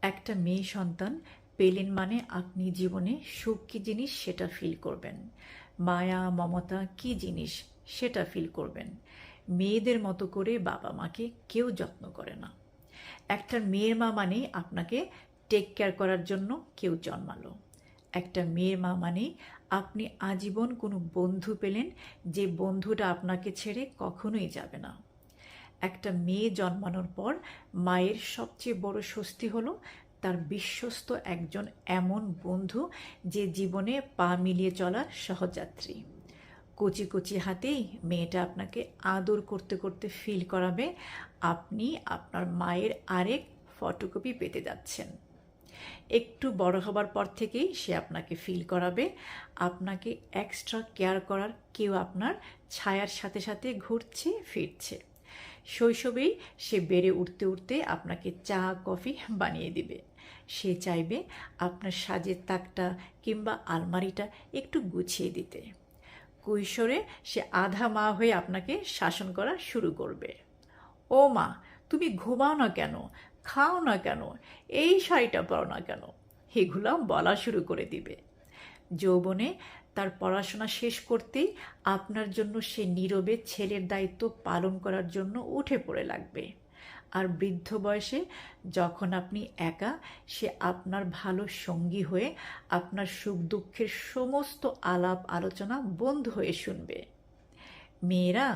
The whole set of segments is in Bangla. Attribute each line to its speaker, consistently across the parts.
Speaker 1: একটা মেয়ে সন্তান পেলেন মানে আপনি জীবনে সুখ কী জিনিস সেটা ফিল করবেন, মায়া মমতা কী জিনিস সেটা ফিল করবেন। মেয়েদের মতো করে বাবা মাকে কেউ যত্ন করে না। একটা মেয়ের মা মানে আপনাকে টেক কেয়ার করার জন্য কেউ জন্মালো। একটা মেয়ের মা মানে আপনি আজীবন কোনো বন্ধু পেলেন, যে বন্ধুটা আপনাকে ছেড়ে কখনোই যাবে না। একটা মেয়ে জন্মানোর পর মায়ের সবচেয়ে বড় স্বস্তি হলো তার বিশ্বস্ত একজন এমন বন্ধু, যে জীবনে পা মিলিয়ে চলার সহযাত্রী। কচি কচি হাতেই মেয়েটা আপনাকে আদর করতে করতে ফিল করাবে আপনি আপনার মায়ের আরেক ফটোকপি পেতে যাচ্ছেন। একটু বড় হবার পর থেকেই সে আপনাকে ফিল করাবে আপনাকে এক্সট্রা কেয়ার করার কেউ আপনার ছায়ার সাথে সাথে ঘুরছে ফিরছে। শৈশবেই সে বেড়ে উঠতে উঠতে আপনাকে চা কফি বানিয়ে দিবে। সে চাইবে আপনার সাজের তাকটা কিংবা আলমারিটা একটু গুছিয়ে দিতে। কৈশোরে সে আধা মা হয়ে আপনাকে শাসন করা শুরু করবে। ও মা, তুমি ঘুমাও না কেন, খাও না কেন, এই শাড়িটা পরো না কেন, এগুলো বলা শুরু করে দিবে। যৌবনে তার পড়াশোনা শেষ করতেই আপনার জন্য সে নীরবে ছেলের দায়িত্ব পালন করার জন্য উঠে পড়ে লাগবে। আর বৃদ্ধ বয়সে যখন আপনি একা, সে আপনার ভালো সঙ্গী হয়ে আপনার সুখ দুঃখের সমস্ত আলাপ আলোচনা বন্ধু হয়ে শুনবে। মেয়েরা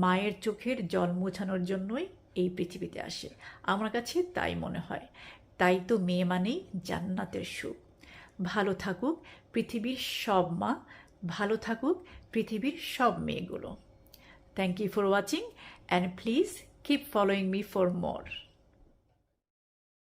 Speaker 1: মায়ের চোখের জল মোছানোর জন্যই এই পৃথিবীতে আসে, আমার কাছে তাই মনে হয়। তাই তো মেয়ে মানেই জান্নাতের সুখ। ভালো থাকুক পৃথিবীর সব মা, ভালো থাকুক পৃথিবীর সব মেয়েগুলো। Thank you for watching and please keep following me for more.